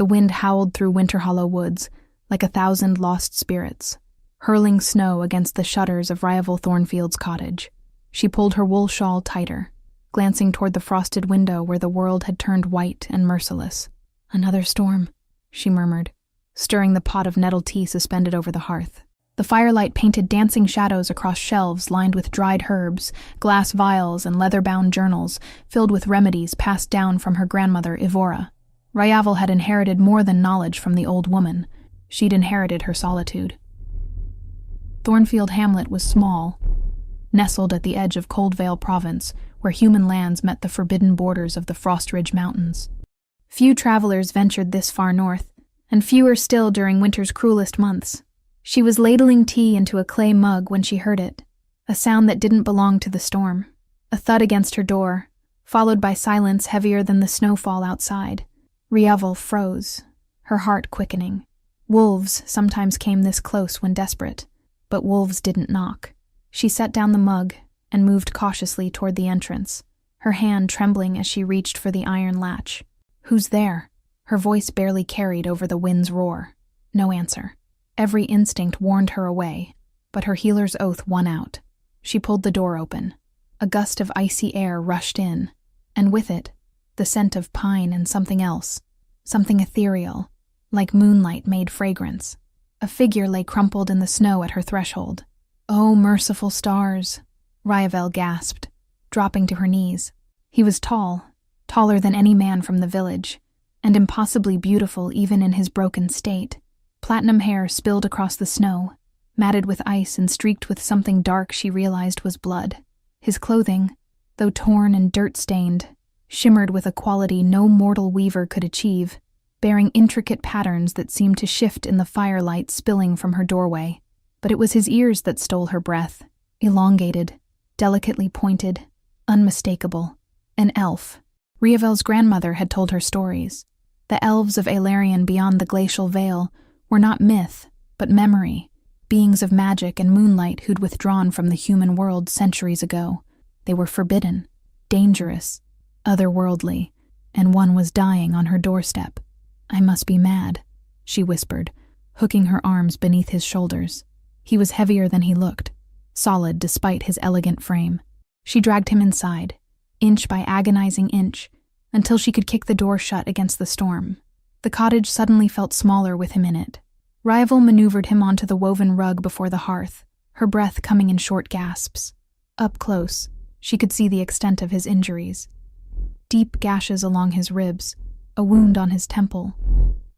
The wind howled through Winterhollow woods like 1,000 lost spirits, hurling snow against the shutters of Rival Thornfield's cottage. She pulled her wool shawl tighter, glancing toward the frosted window where the world had turned white and merciless. "Another storm," she murmured, stirring the pot of nettle tea suspended over the hearth. The firelight painted dancing shadows across shelves lined with dried herbs, glass vials, and leather-bound journals filled with remedies passed down from her grandmother, Ivora. Ryavel had inherited more than knowledge from the old woman. She'd inherited her solitude. Thornfield Hamlet was small, nestled at the edge of Coldvale Province, where human lands met the forbidden borders of the Frost Ridge Mountains. Few travelers ventured this far north, and fewer still during winter's cruelest months. She was ladling tea into a clay mug when she heard it, a sound that didn't belong to the storm. A thud against her door, followed by silence heavier than the snowfall outside. Ryavel froze, her heart quickening. Wolves sometimes came this close when desperate, but wolves didn't knock. She set down the mug and moved cautiously toward the entrance, her hand trembling as she reached for the iron latch. "Who's there?" Her voice barely carried over the wind's roar. No answer. Every instinct warned her away, but her healer's oath won out. She pulled the door open. A gust of icy air rushed in, and with it, the scent of pine and something else, something ethereal, like moonlight made fragrance. A figure lay crumpled in the snow at her threshold. "Oh, merciful stars," Ryavel gasped, dropping to her knees. He was tall, taller than any man from the village, and impossibly beautiful even in his broken state. Platinum hair spilled across the snow, matted with ice and streaked with something dark she realized was blood. His clothing, though torn and dirt-stained, shimmered with a quality no mortal weaver could achieve, bearing intricate patterns that seemed to shift in the firelight spilling from her doorway. But it was his ears that stole her breath, elongated, delicately pointed, unmistakable. An elf. Ryavel's grandmother had told her stories. The elves of Aelarion beyond the glacial veil were not myth, but memory, beings of magic and moonlight who'd withdrawn from the human world centuries ago. They were forbidden, dangerous, otherworldly, and one was dying on her doorstep. "I must be mad," she whispered, hooking her arms beneath his shoulders. He was heavier than he looked, solid despite his elegant frame. She dragged him inside, inch by agonizing inch, until she could kick the door shut against the storm. The cottage suddenly felt smaller with him in it. Ryavel maneuvered him onto the woven rug before the hearth, her breath coming in short gasps. Up close, she could see the extent of his injuries. Deep gashes along his ribs, a wound on his temple,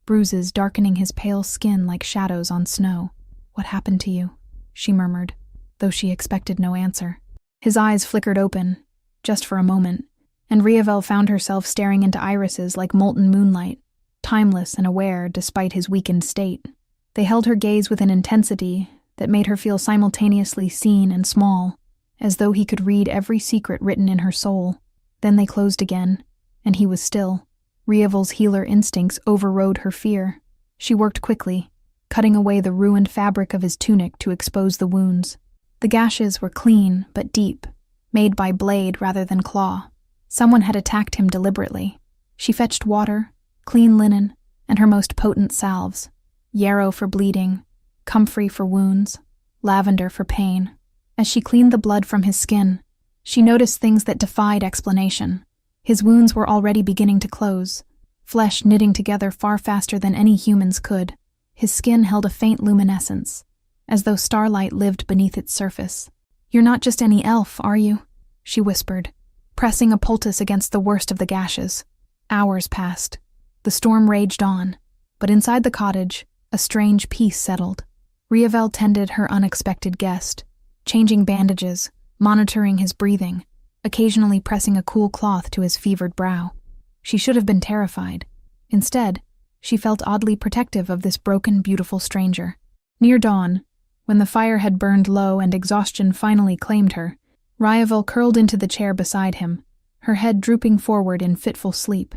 bruises darkening his pale skin like shadows on snow. "What happened to you?" she murmured, though she expected no answer. His eyes flickered open, just for a moment, and Ryavel found herself staring into irises like molten moonlight, timeless and aware despite his weakened state. They held her gaze with an intensity that made her feel simultaneously seen and small, as though he could read every secret written in her soul. Then they closed again, and he was still. Ryavel's healer instincts overrode her fear. She worked quickly, cutting away the ruined fabric of his tunic to expose the wounds. The gashes were clean but deep, made by blade rather than claw. Someone had attacked him deliberately. She fetched water, clean linen, and her most potent salves. Yarrow for bleeding, comfrey for wounds, lavender for pain. As she cleaned the blood from his skin, she noticed things that defied explanation. His wounds were already beginning to close, flesh knitting together far faster than any humans could. His skin held a faint luminescence, as though starlight lived beneath its surface. "You're not just any elf, are you?" she whispered, pressing a poultice against the worst of the gashes. Hours passed. The storm raged on, but inside the cottage, a strange peace settled. Ryavel tended her unexpected guest, changing bandages, monitoring his breathing, occasionally pressing a cool cloth to his fevered brow. She should have been terrified. Instead, she felt oddly protective of this broken, beautiful stranger. Near dawn, when the fire had burned low and exhaustion finally claimed her, Ryavel curled into the chair beside him, her head drooping forward in fitful sleep.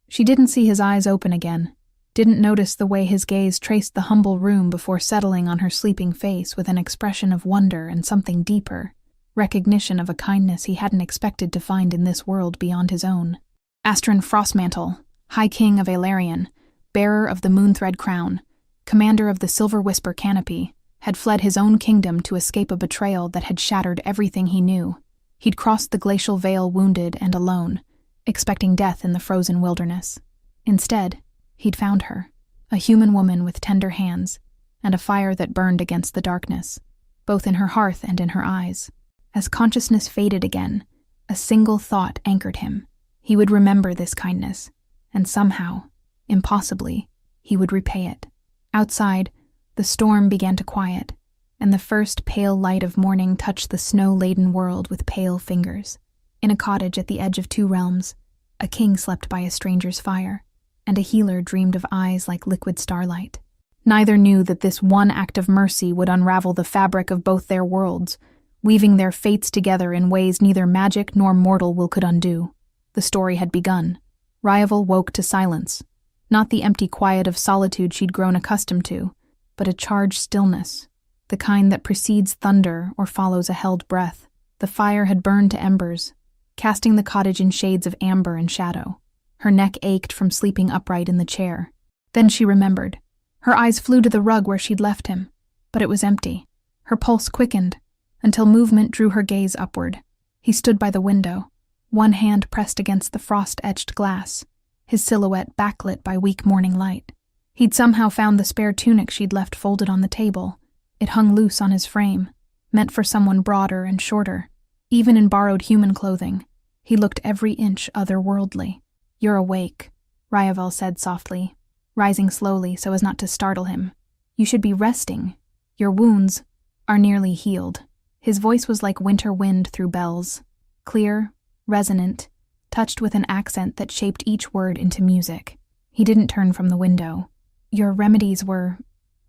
She didn't see his eyes open again, didn't notice the way his gaze traced the humble room before settling on her sleeping face with an expression of wonder and something deeper, recognition of a kindness he hadn't expected to find in this world beyond his own. Astron Frostmantle, High King of Aelarion, bearer of the Moonthread Crown, commander of the Silver Whisper Canopy, had fled his own kingdom to escape a betrayal that had shattered everything he knew. He'd crossed the glacial veil wounded and alone, expecting death in the frozen wilderness. Instead, he'd found her, a human woman with tender hands, and a fire that burned against the darkness, both in her hearth and in her eyes. As consciousness faded again, a single thought anchored him. He would remember this kindness, and somehow, impossibly, he would repay it. Outside, the storm began to quiet, and the first pale light of morning touched the snow-laden world with pale fingers. In a cottage at the edge of two realms, a king slept by a stranger's fire, and a healer dreamed of eyes like liquid starlight. Neither knew that this one act of mercy would unravel the fabric of both their worlds, weaving their fates together in ways neither magic nor mortal will could undo. The story had begun. Ryavel woke to silence, not the empty quiet of solitude she'd grown accustomed to, but a charged stillness, the kind that precedes thunder or follows a held breath. The fire had burned to embers, casting the cottage in shades of amber and shadow. Her neck ached from sleeping upright in the chair. Then she remembered. Her eyes flew to the rug where she'd left him, but it was empty. Her pulse quickened, until movement drew her gaze upward. He stood by the window, one hand pressed against the frost-etched glass, his silhouette backlit by weak morning light. He'd somehow found the spare tunic she'd left folded on the table. It hung loose on his frame, meant for someone broader and shorter. Even in borrowed human clothing, he looked every inch otherworldly. "You're awake," Ryavel said softly, rising slowly so as not to startle him. "You should be resting. Your wounds are nearly healed." His voice was like winter wind through bells, clear, resonant, touched with an accent that shaped each word into music. He didn't turn from the window. "Your remedies were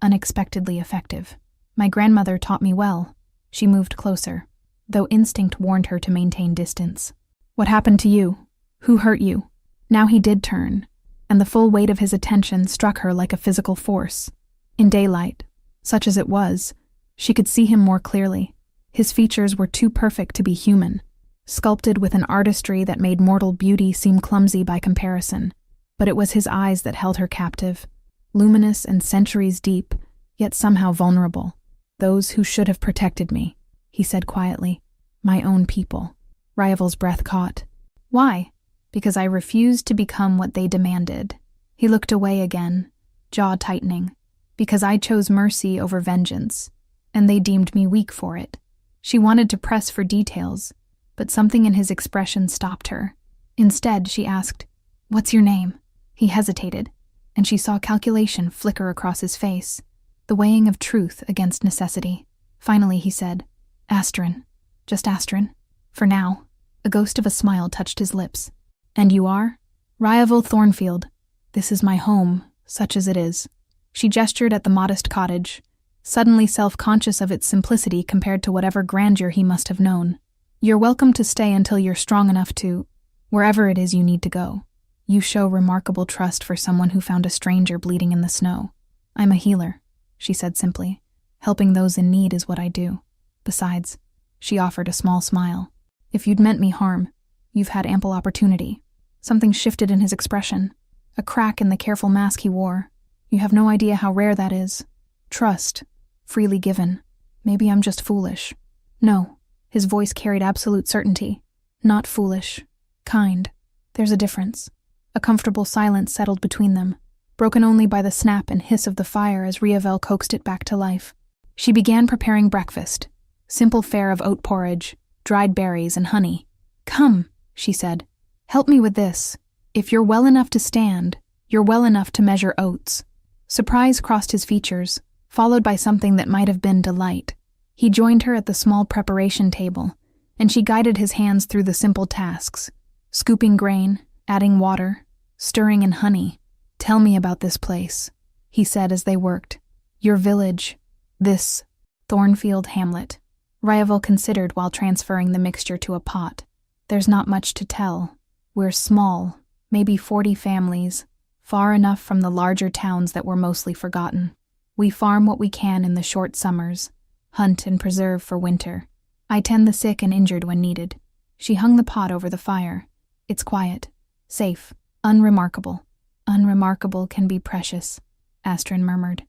unexpectedly effective. My grandmother taught me well." She moved closer, though instinct warned her to maintain distance. "What happened to you? Who hurt you?" Now he did turn, and the full weight of his attention struck her like a physical force. In daylight, such as it was, she could see him more clearly. His features were too perfect to be human, sculpted with an artistry that made mortal beauty seem clumsy by comparison. But it was his eyes that held her captive, luminous and centuries deep, yet somehow vulnerable. "Those who should have protected me," he said quietly. "My own people." Ryavel's breath caught. "Why?" "Because I refused to become what they demanded." He looked away again, jaw tightening. "Because I chose mercy over vengeance, and they deemed me weak for it." She wanted to press for details, but something in his expression stopped her. Instead, she asked, "What's your name?" He hesitated, and she saw calculation flicker across his face, the weighing of truth against necessity. Finally, he said, "Astrin. Just Astrin. For now." A ghost of a smile touched his lips. "And you are?" "Ryavel Thornfield. This is my home, such as it is." She gestured at the modest cottage, suddenly self-conscious of its simplicity compared to whatever grandeur he must have known. "You're welcome to stay until you're strong enough to, wherever it is you need to go. You show remarkable trust for someone who found a stranger bleeding in the snow." "I'm a healer," she said simply. "Helping those in need is what I do. Besides," she offered a small smile, "if you'd meant me harm, you've had ample opportunity." Something shifted in his expression, a crack in the careful mask he wore. "You have no idea how rare that is. Trust, freely given. Maybe I'm just foolish." "No." His voice carried absolute certainty. "Not foolish. Kind. There's a difference." A comfortable silence settled between them, broken only by the snap and hiss of the fire as Ryavel coaxed it back to life. She began preparing breakfast, simple fare of oat porridge, dried berries, and honey. "Come," she said. "Help me with this. If you're well enough to stand, you're well enough to measure oats." Surprise crossed his features, followed by something that might have been delight. He joined her at the small preparation table, and she guided his hands through the simple tasks, scooping grain, adding water, stirring in honey. "Tell me about this place," he said as they worked. "Your village, this Thornfield hamlet." Ryavel considered while transferring the mixture to a pot. "There's not much to tell. We're small, maybe 40 families, far enough from the larger towns that were mostly forgotten. We farm what we can in the short summers, hunt and preserve for winter. I tend the sick and injured when needed." She hung the pot over the fire. "It's quiet, safe, unremarkable. Unremarkable can be precious, Astrid murmured.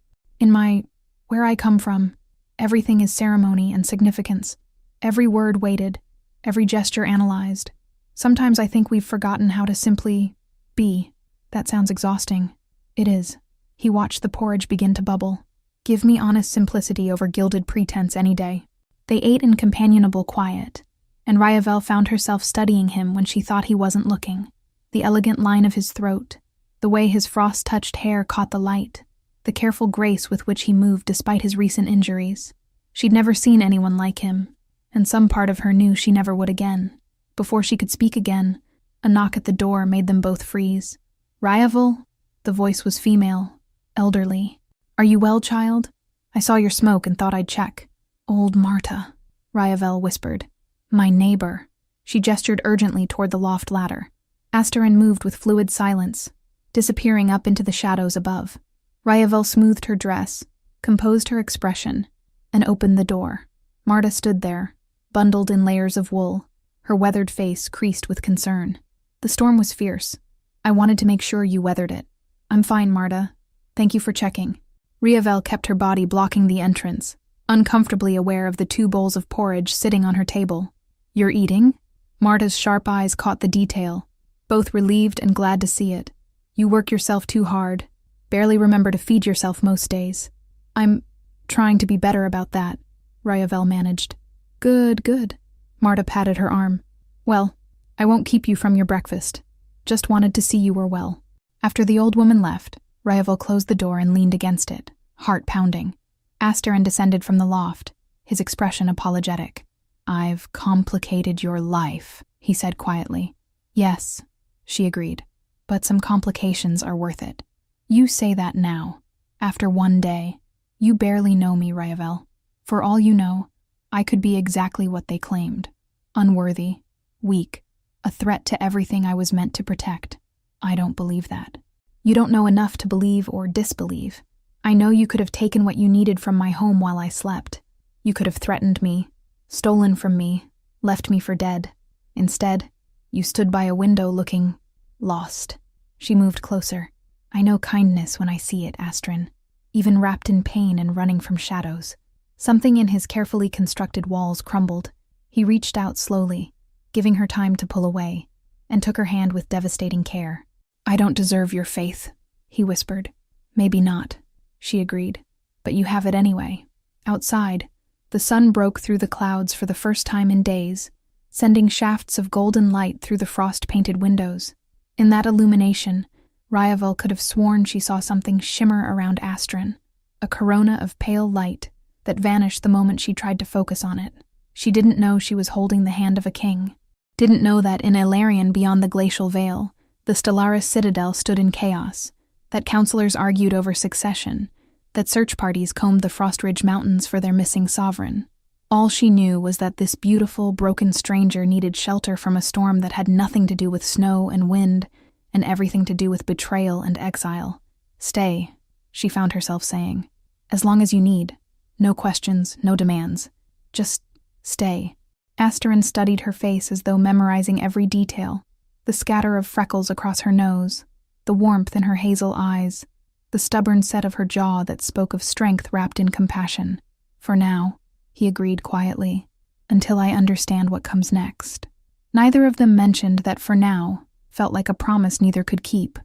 Where I come from, everything is ceremony and significance. Every word weighted, every gesture analyzed. Sometimes I think we've forgotten how to simply be. That sounds exhausting. It is. He watched the porridge begin to bubble. Give me honest simplicity over gilded pretense any day. They ate in companionable quiet, and Ryavel found herself studying him when she thought he wasn't looking. The elegant line of his throat, the way his frost-touched hair caught the light, the careful grace with which he moved despite his recent injuries. She'd never seen anyone like him, and some part of her knew she never would again. Before she could speak again, a knock at the door made them both freeze. Ryavel? The voice was female, elderly. Are you well, child? I saw your smoke and thought I'd check. Old Marta, Ryavel whispered. My neighbor. She gestured urgently toward the loft ladder. Asterin moved with fluid silence, disappearing up into the shadows above. Ryavel smoothed her dress, composed her expression, and opened the door. Marta stood there, bundled in layers of wool, her weathered face creased with concern. The storm was fierce. I wanted to make sure you weathered it. I'm fine, Marta. Thank you for checking. Ryavel kept her body blocking the entrance, uncomfortably aware of the 2 bowls of porridge sitting on her table. You're eating? Marta's sharp eyes caught the detail, both relieved and glad to see it. You work yourself too hard. Barely remember to feed yourself most days. I'm trying to be better about that, Ryavel managed. Good. Marta patted her arm. Well, I won't keep you from your breakfast. Just wanted to see you were well. After the old woman left, Ryavel closed the door and leaned against it, heart pounding. Asterin descended from the loft, his expression apologetic. I've complicated your life, he said quietly. Yes, she agreed, but some complications are worth it. You say that now, after one day. You barely know me, Ryavel. For all you know, I could be exactly what they claimed. Unworthy, weak, a threat to everything I was meant to protect. I don't believe that. You don't know enough to believe or disbelieve. I know you could have taken what you needed from my home while I slept. You could have threatened me, stolen from me, left me for dead. Instead, you stood by a window looking lost. She moved closer. I know kindness when I see it, Astrin, even wrapped in pain and running from shadows. Something in his carefully constructed walls crumbled. He reached out slowly, giving her time to pull away, and took her hand with devastating care. I don't deserve your faith, he whispered. Maybe not, she agreed, but you have it anyway. Outside, the sun broke through the clouds for the first time in days, sending shafts of golden light through the frost-painted windows. In that illumination, Ryavel could have sworn she saw something shimmer around Astrin, a corona of pale light that vanished the moment she tried to focus on it. She didn't know she was holding the hand of a king, didn't know that in Elarion beyond the glacial veil, the Stellaris citadel stood in chaos, that counselors argued over succession, that search parties combed the Frostridge Mountains for their missing sovereign. All she knew was that this beautiful, broken stranger needed shelter from a storm that had nothing to do with snow and wind, and everything to do with betrayal and exile. Stay, she found herself saying. As long as you need. No questions, no demands. Just stay. Asterin studied her face as though memorizing every detail. The scatter of freckles across her nose, the warmth in her hazel eyes, the stubborn set of her jaw that spoke of strength wrapped in compassion. For now, he agreed quietly, until I understand what comes next. Neither of them mentioned that for now felt like a promise neither could keep,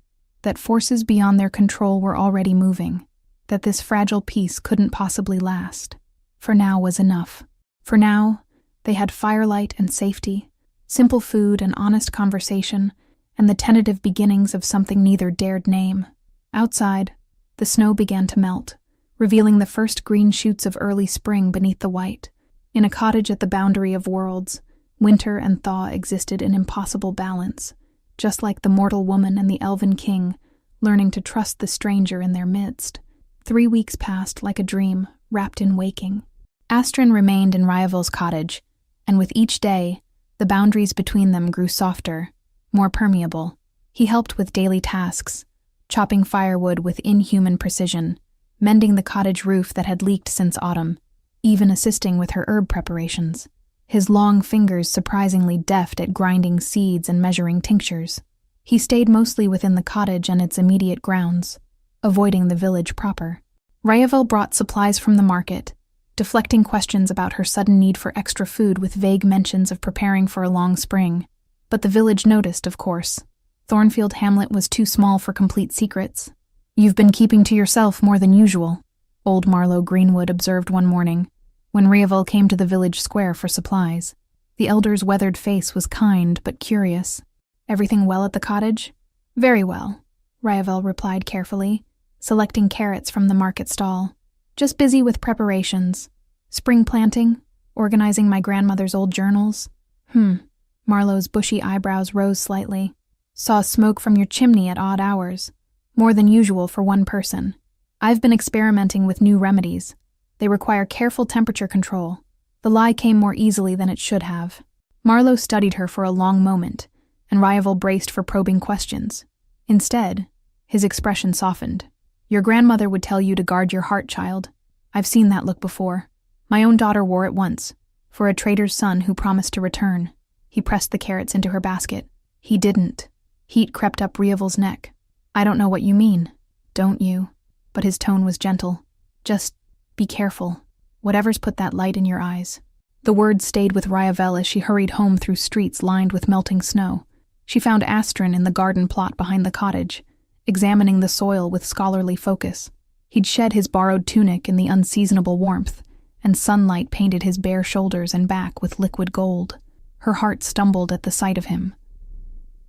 that forces beyond their control were already moving, that this fragile peace couldn't possibly last. For now was enough. For now, they had firelight and safety, simple food and honest conversation, and the tentative beginnings of something neither dared name. Outside, the snow began to melt, revealing the first green shoots of early spring beneath the white. In a cottage at the boundary of worlds, winter and thaw existed in impossible balance, just like the mortal woman and the Elven King, learning to trust the stranger in their midst. 3 weeks passed like a dream, wrapped in waking. Astrin remained in Ryavel's cottage, and with each day, the boundaries between them grew softer, more permeable. He helped with daily tasks, chopping firewood with inhuman precision, mending the cottage roof that had leaked since autumn, even assisting with her herb preparations. His long fingers surprisingly deft at grinding seeds and measuring tinctures. He stayed mostly within the cottage and its immediate grounds, avoiding the village proper. Ryavel brought supplies from the market, deflecting questions about her sudden need for extra food with vague mentions of preparing for a long spring. But the village noticed, of course. Thornfield Hamlet was too small for complete secrets. "You've been keeping to yourself more than usual," old Marlowe Greenwood observed one morning, when Ryavel came to the village square for supplies. The elder's weathered face was kind but curious. "Everything well at the cottage?" "Very well," Ryavel replied carefully, selecting carrots from the market stall. "Just busy with preparations. Spring planting, organizing my grandmother's old journals." Marlowe's bushy eyebrows rose slightly. "Saw smoke from your chimney at odd hours. More than usual for one person. I've been experimenting with new remedies. They require careful temperature control." The lie came more easily than it should have. Marlowe studied her for a long moment, and Ryavel braced for probing questions. Instead, his expression softened. "Your grandmother would tell you to guard your heart, child. I've seen that look before. My own daughter wore it once, for a trader's son who promised to return." He pressed the carrots into her basket. "He didn't." Heat crept up Ryavel's neck. "I don't know what you mean." "Don't you?" But his tone was gentle. "Just be careful. Whatever's put that light in your eyes." The words stayed with Ryavel as she hurried home through streets lined with melting snow. She found Astron in the garden plot behind the cottage, examining the soil with scholarly focus. He'd shed his borrowed tunic in the unseasonable warmth, and sunlight painted his bare shoulders and back with liquid gold. Her heart stumbled at the sight of him.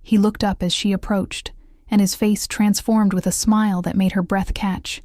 He looked up as she approached, and his face transformed with a smile that made her breath catch.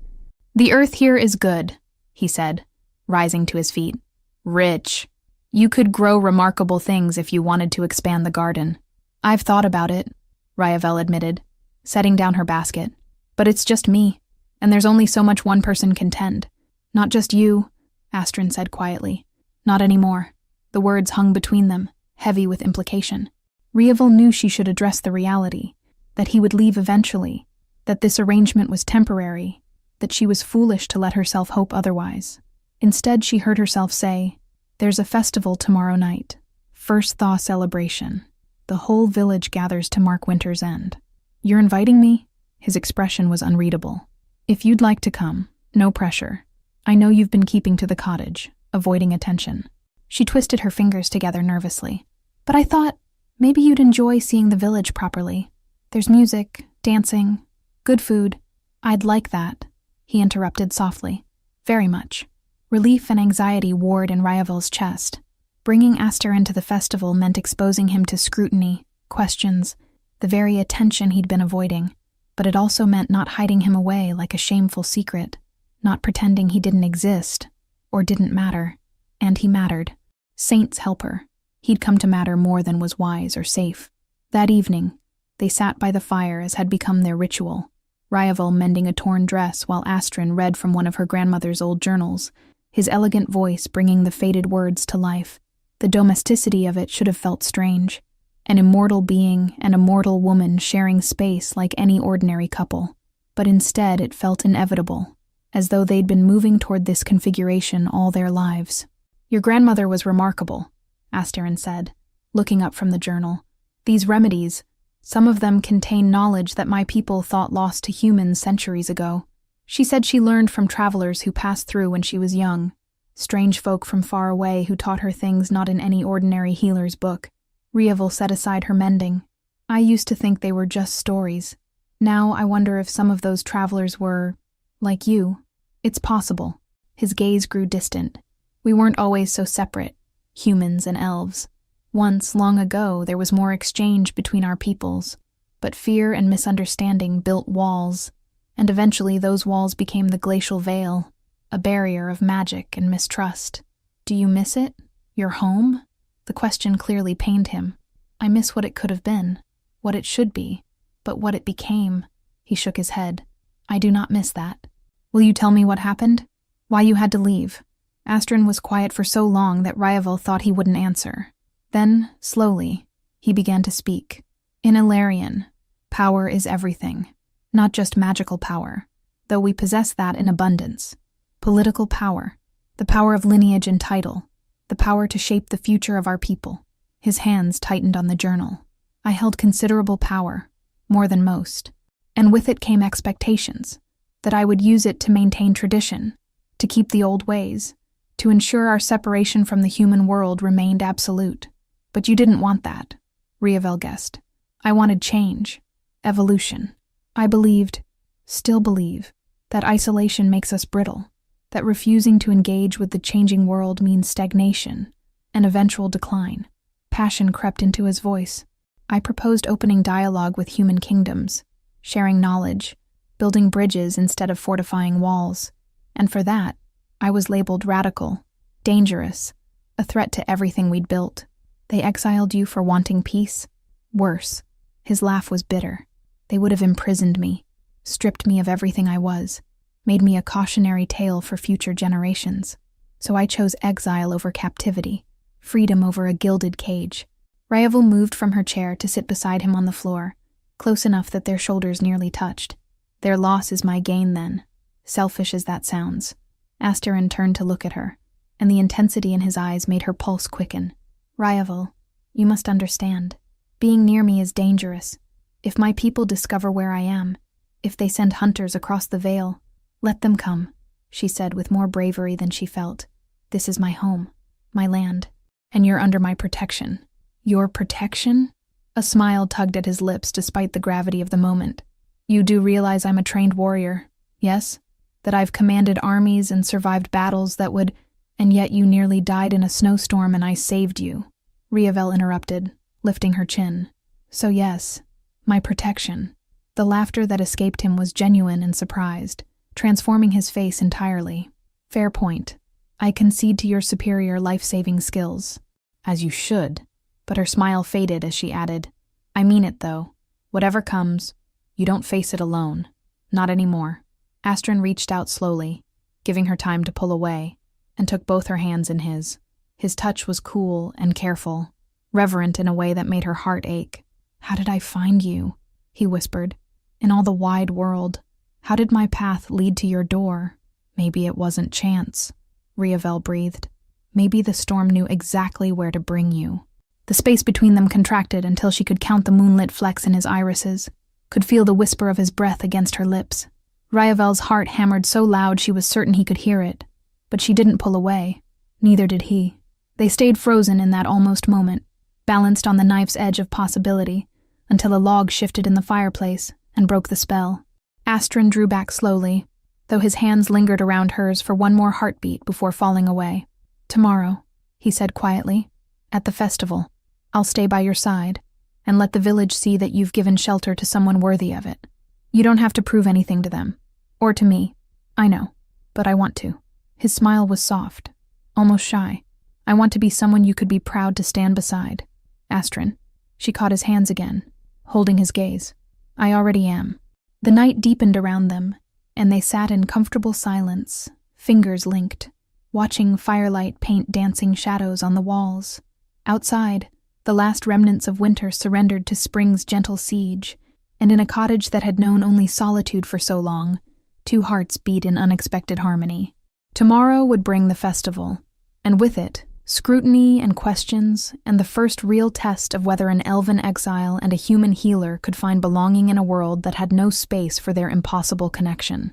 "The earth here is good," he said, rising to his feet. "Rich. You could grow remarkable things if you wanted to expand the garden." "I've thought about it," Ryavel admitted, setting down her basket. "But it's just me, and there's only so much one person can tend." "Not just you," Astron said quietly. "Not anymore." The words hung between them, heavy with implication. Ryavel knew she should address the reality, that he would leave eventually, that this arrangement was temporary, that she was foolish to let herself hope otherwise. Instead, she heard herself say, "There's a festival tomorrow night. First Thaw celebration. The whole village gathers to mark winter's end. You're inviting me?" His expression was unreadable. "If you'd like to come, no pressure. I know you've been keeping to the cottage, avoiding attention." She twisted her fingers together nervously. "But I thought, maybe you'd enjoy seeing the village properly. There's music, dancing, good food." "I'd like that," he interrupted softly. "Very much." Relief and anxiety warred in Ryavel's chest. Bringing Aster into the festival meant exposing him to scrutiny, questions, the very attention he'd been avoiding. But it also meant not hiding him away like a shameful secret, not pretending he didn't exist, or didn't matter. And he mattered. Saint's helper. He'd come to matter more than was wise or safe. That evening, they sat by the fire as had become their ritual, Ryavel mending a torn dress while Astron read from one of her grandmother's old journals, his elegant voice bringing the faded words to life. The domesticity of it should have felt strange. An immortal being and a mortal woman sharing space like any ordinary couple. But instead it felt inevitable, as though they'd been moving toward this configuration all their lives. "Your grandmother was remarkable," Asterin said, looking up from the journal. "These remedies, some of them contain knowledge that my people thought lost to humans centuries ago. She said she learned from travelers who passed through when she was young, strange folk from far away who taught her things not in any ordinary healer's book." Ryavel set aside her mending. "I used to think they were just stories. Now I wonder if some of those travelers were, like you." "It's possible." His gaze grew distant. "We weren't always so separate, humans and elves. Once, long ago, there was more exchange between our peoples, but fear and misunderstanding built walls, and eventually those walls became the glacial veil, a barrier of magic and mistrust. Do you miss it? Your home?" The question clearly pained him. "I miss what it could have been, what it should be, but what it became." He shook his head. "I do not miss that." "Will you tell me what happened? Why you had to leave?" Astron was quiet for so long that Ryavel thought he wouldn't answer. Then, slowly, he began to speak. "In Ilarion, power is everything. Not just magical power, though we possess that in abundance. Political power, the power of lineage and title, the power to shape the future of our people." His hands tightened on the journal. "I held considerable power, more than most. And with it came expectations, that I would use it to maintain tradition, to keep the old ways, to ensure our separation from the human world remained absolute. But you didn't want that, Riavel guessed. I wanted change, evolution. I believed, still believe, that isolation makes us brittle, that refusing to engage with the changing world means stagnation and eventual decline. Passion crept into his voice. I proposed opening dialogue with human kingdoms, sharing knowledge, building bridges instead of fortifying walls, and for that, I was labeled radical, dangerous, a threat to everything we'd built. They exiled you for wanting peace? Worse. His laugh was bitter. They would have imprisoned me, stripped me of everything I was, made me a cautionary tale for future generations. So I chose exile over captivity, freedom over a gilded cage. Riavel moved from her chair to sit beside him on the floor, close enough that their shoulders nearly touched. Their loss is my gain, then, selfish as that sounds. Asterin turned to look at her, and the intensity in his eyes made her pulse quicken. Riavel, you must understand. Being near me is dangerous. If my people discover where I am, if they send hunters across the Vale, let them come, she said with more bravery than she felt. This is my home, my land, and you're under my protection. Your protection? A smile tugged at his lips despite the gravity of the moment. You do realize I'm a trained warrior, yes? That I've commanded armies and survived battles that would, and yet you nearly died in a snowstorm and I saved you. Riavel interrupted, lifting her chin. So yes, my protection. The laughter that escaped him was genuine and surprised, transforming his face entirely. Fair point. I concede to your superior life-saving skills. As you should. But her smile faded as she added, I mean it, though. Whatever comes, you don't face it alone. Not anymore. Astrid reached out slowly, giving her time to pull away, and took both her hands in his. His touch was cool and careful, reverent in a way that made her heart ache. How did I find you? He whispered. In all the wide world. How did my path lead to your door? Maybe it wasn't chance, Riavel breathed. Maybe the storm knew exactly where to bring you. The space between them contracted until she could count the moonlit flecks in his irises, could feel the whisper of his breath against her lips. Riavel's heart hammered so loud she was certain he could hear it, but she didn't pull away. Neither did he. They stayed frozen in that almost moment, balanced on the knife's edge of possibility, until a log shifted in the fireplace and broke the spell. Astrid drew back slowly, though his hands lingered around hers for one more heartbeat before falling away. Tomorrow, he said quietly, at the festival, I'll stay by your side, and let the village see that you've given shelter to someone worthy of it. You don't have to prove anything to them, or to me. I know, but I want to. His smile was soft, almost shy. I want to be someone you could be proud to stand beside. Astrid. She caught his hands again, holding his gaze. I already am. The night deepened around them, and they sat in comfortable silence, fingers linked, watching firelight paint dancing shadows on the walls. Outside, the last remnants of winter surrendered to spring's gentle siege, and in a cottage that had known only solitude for so long, two hearts beat in unexpected harmony. Tomorrow would bring the festival, and with it, scrutiny and questions, and the first real test of whether an elven exile and a human healer could find belonging in a world that had no space for their impossible connection.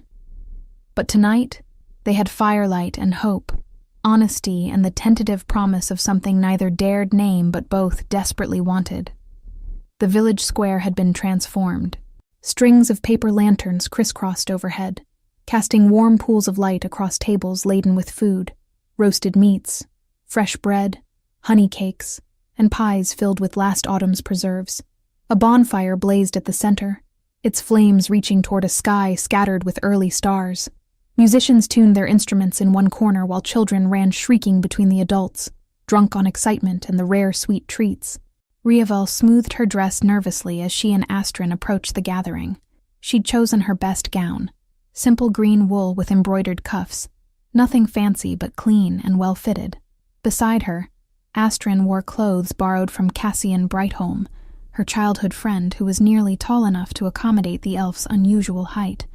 But tonight, they had firelight and hope, honesty and the tentative promise of something neither dared name but both desperately wanted. The village square had been transformed. Strings of paper lanterns crisscrossed overhead, casting warm pools of light across tables laden with food, roasted meats, fresh bread, honey cakes, and pies filled with last autumn's preserves. A bonfire blazed at the center, its flames reaching toward a sky scattered with early stars. Musicians tuned their instruments in one corner while children ran shrieking between the adults, drunk on excitement and the rare sweet treats. Riavel smoothed her dress nervously as she and Astrid approached the gathering. She'd chosen her best gown, simple green wool with embroidered cuffs, nothing fancy but clean and well-fitted. Beside her, Astrid wore clothes borrowed from Cassian Brightholm, her childhood friend who was nearly tall enough to accommodate the elf's unusual height.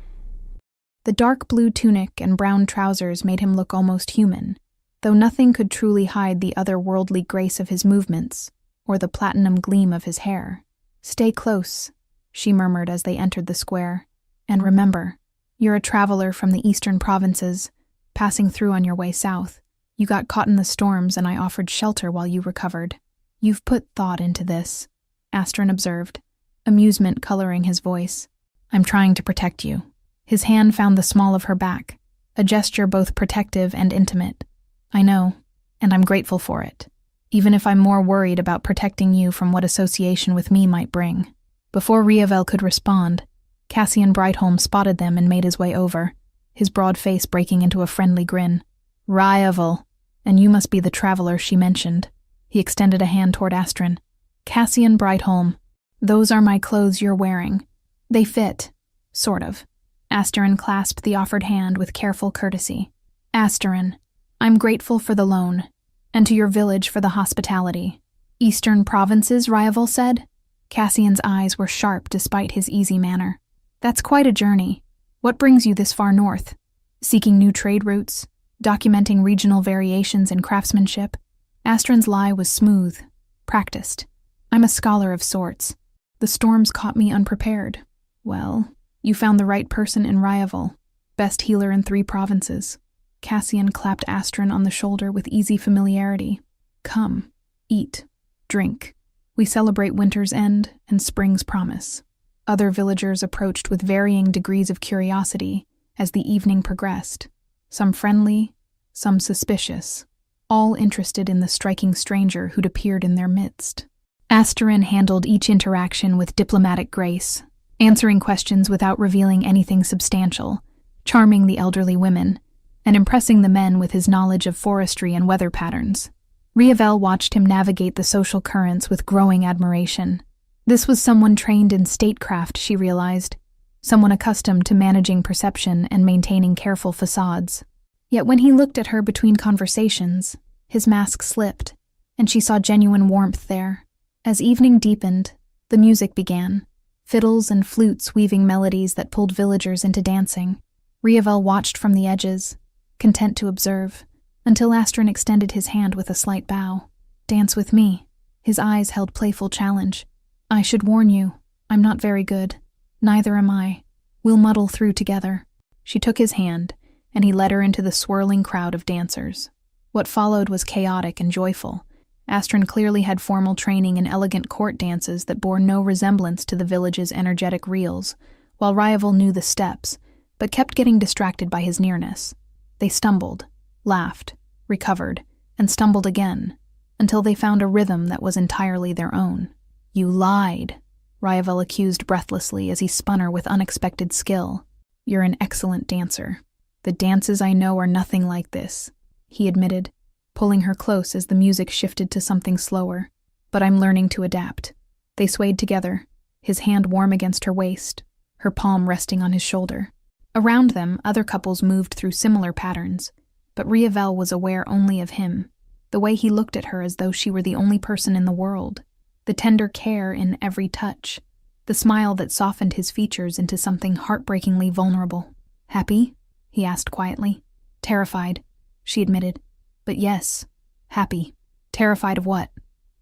The dark blue tunic and brown trousers made him look almost human, though nothing could truly hide the otherworldly grace of his movements or the platinum gleam of his hair. Stay close, she murmured as they entered the square. "And remember, you're a traveler from the eastern provinces, passing through on your way south. You got caught in the storms and I offered shelter while you recovered. You've put thought into this," Astrid observed, amusement coloring his voice. "I'm trying to protect you." His hand found the small of her back, a gesture both protective and intimate. "I know, and I'm grateful for it, even if I'm more worried about protecting you from what association with me might bring." Before Riavel could respond, Cassian Brightholm spotted them and made his way over, his broad face breaking into a friendly grin. "Riavel, and you must be the traveler she mentioned." He extended a hand toward Astrid. "Cassian Brightholm, those are my clothes you're wearing. They fit, sort of." Astrid clasped the offered hand with careful courtesy. "Astrid, I'm grateful for the loan, and to your village for the hospitality." "Eastern provinces," Riavel said. Cassian's eyes were sharp despite his easy manner. "That's quite a journey. What brings you this far north? Seeking new trade routes? Documenting regional variations in craftsmanship?" Astrid's lie was smooth, practiced. "I'm a scholar of sorts. The storms caught me unprepared." "Well, you found the right person in Riavel, best healer in 3 provinces." Cassian clapped Astrid on the shoulder with easy familiarity. "Come, eat, drink. We celebrate winter's end and spring's promise." Other villagers approached with varying degrees of curiosity as the evening progressed, some friendly, some suspicious, all interested in the striking stranger who'd appeared in their midst. Astrid handled each interaction with diplomatic grace, answering questions without revealing anything substantial, charming the elderly women, and impressing the men with his knowledge of forestry and weather patterns. Riavel watched him navigate the social currents with growing admiration. This was someone trained in statecraft, she realized, someone accustomed to managing perception and maintaining careful facades. Yet when he looked at her between conversations, his mask slipped, and she saw genuine warmth there. As evening deepened, the music began, fiddles and flutes weaving melodies that pulled villagers into dancing. Riavel watched from the edges, content to observe, until Astrid extended his hand with a slight bow. "Dance with me." His eyes held playful challenge. "I should warn you, I'm not very good. Neither am I. We'll muddle through together." She took his hand, and he led her into the swirling crowd of dancers. What followed was chaotic and joyful. Astrid clearly had formal training in elegant court dances that bore no resemblance to the village's energetic reels, while Riavel knew the steps, but kept getting distracted by his nearness. They stumbled, laughed, recovered, and stumbled again, until they found a rhythm that was entirely their own. "You lied," Riavel accused breathlessly as he spun her with unexpected skill. "You're an excellent dancer. The dances I know are nothing like this," he admitted, pulling her close as the music shifted to something slower. "But I'm learning to adapt." They swayed together, his hand warm against her waist, her palm resting on his shoulder. Around them, other couples moved through similar patterns, but Riavel was aware only of him, the way he looked at her as though she were the only person in the world, the tender care in every touch, the smile that softened his features into something heartbreakingly vulnerable. "Happy?" he asked quietly. "Terrified," she admitted. "But yes, happy." "Terrified of what?"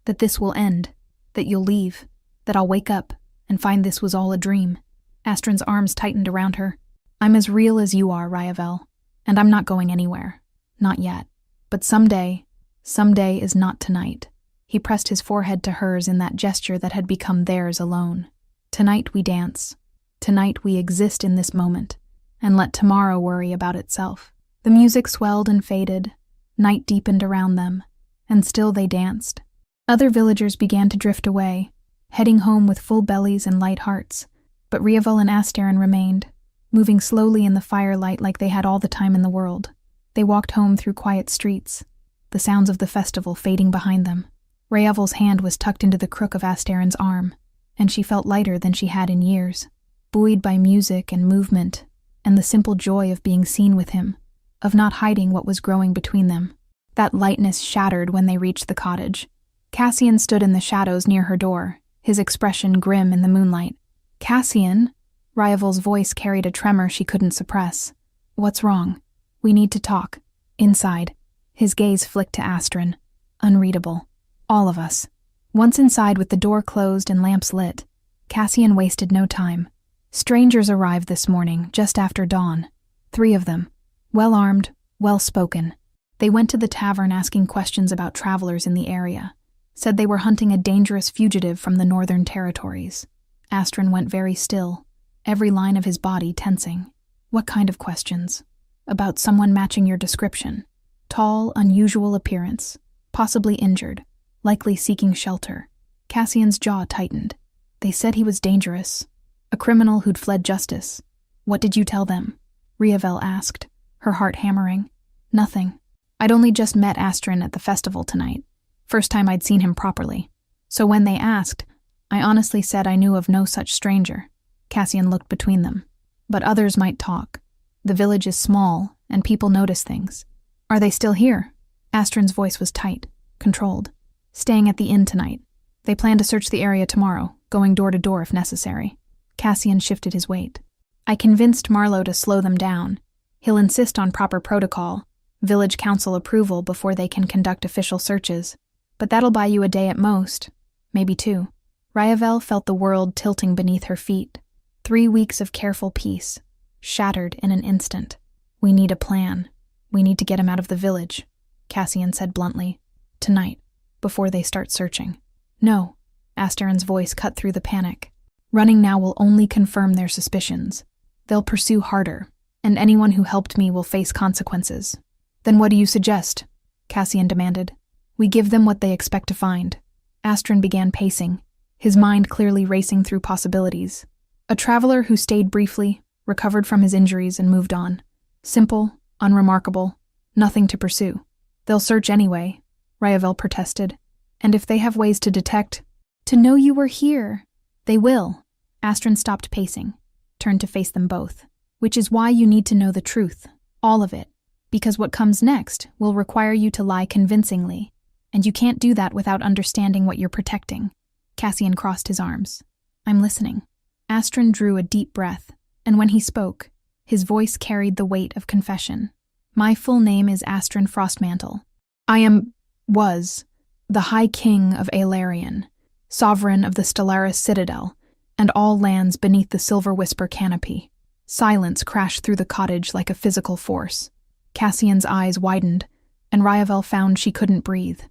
"That this will end, that you'll leave, that I'll wake up and find this was all a dream." Astrid's arms tightened around her. "I'm as real as you are, Riavel, and I'm not going anywhere. Not yet. But someday is not tonight." He pressed his forehead to hers in that gesture that had become theirs alone. "Tonight we dance. Tonight we exist in this moment, and let tomorrow worry about itself." The music swelled and faded, night deepened around them, and still they danced. Other villagers began to drift away, heading home with full bellies and light hearts, but Riavel and Astrid remained, moving slowly in the firelight like they had all the time in the world. They walked home through quiet streets, the sounds of the festival fading behind them. Riavel's hand was tucked into the crook of Astrid's arm, and she felt lighter than she had in years, buoyed by music and movement, and the simple joy of being seen with him, of not hiding what was growing between them. That lightness shattered when they reached the cottage. Cassian stood in the shadows near her door, his expression grim in the moonlight. "Cassian?" Riavel's voice carried a tremor she couldn't suppress. "What's wrong? We need to talk. Inside." His gaze flicked to Astrid. Unreadable. "All of us." Once inside with the door closed and lamps lit, Cassian wasted no time. Strangers arrived this morning, just after dawn. 3 of them. Well-armed, well-spoken. They went to the tavern asking questions about travelers in the area. Said they were hunting a dangerous fugitive from the northern territories. Astron went very still, every line of his body tensing. What kind of questions? About someone matching your description. Tall, unusual appearance. Possibly injured. Likely seeking shelter. Cassian's jaw tightened. They said he was dangerous. A criminal who'd fled justice. What did you tell them? Riavel asked, her heart hammering. Nothing. I'd only just met Astron at the festival tonight. First time I'd seen him properly. So when they asked, I honestly said I knew of no such stranger. Cassian looked between them. But others might talk. The village is small, and people notice things. Are they still here? Astron's voice was tight, controlled. Staying at the inn tonight. They plan to search the area tomorrow, going door to door if necessary. Cassian shifted his weight. I convinced Marlowe to slow them down. He'll insist on proper protocol, village council approval before they can conduct official searches. But that'll buy you a day at most, maybe 2. Riavel felt the world tilting beneath her feet. 3 weeks of careful peace, shattered in an instant. We need a plan. We need to get him out of the village, Cassian said bluntly. Tonight, before they start searching. No, Astron's voice cut through the panic. Running now will only confirm their suspicions. They'll pursue harder, and anyone who helped me will face consequences. Then what do you suggest? Cassian demanded. We give them what they expect to find. Astron began pacing, his mind clearly racing through possibilities. A traveler who stayed briefly, recovered from his injuries, and moved on. Simple, unremarkable, nothing to pursue. They'll search anyway, Riavel protested. And if they have ways to detect, to know you were here, they will. Astron stopped pacing, turned to face them both. Which is why you need to know the truth, all of it. Because what comes next will require you to lie convincingly. And you can't do that without understanding what you're protecting. Cassian crossed his arms. I'm listening. Astron drew a deep breath, and when he spoke, his voice carried the weight of confession. My full name is Astron Frostmantle. I was, the High King of Aelarion, sovereign of the Stellaris Citadel, and all lands beneath the Silver Whisper canopy. Silence crashed through the cottage like a physical force. Cassian's eyes widened, and Riavel found she couldn't breathe.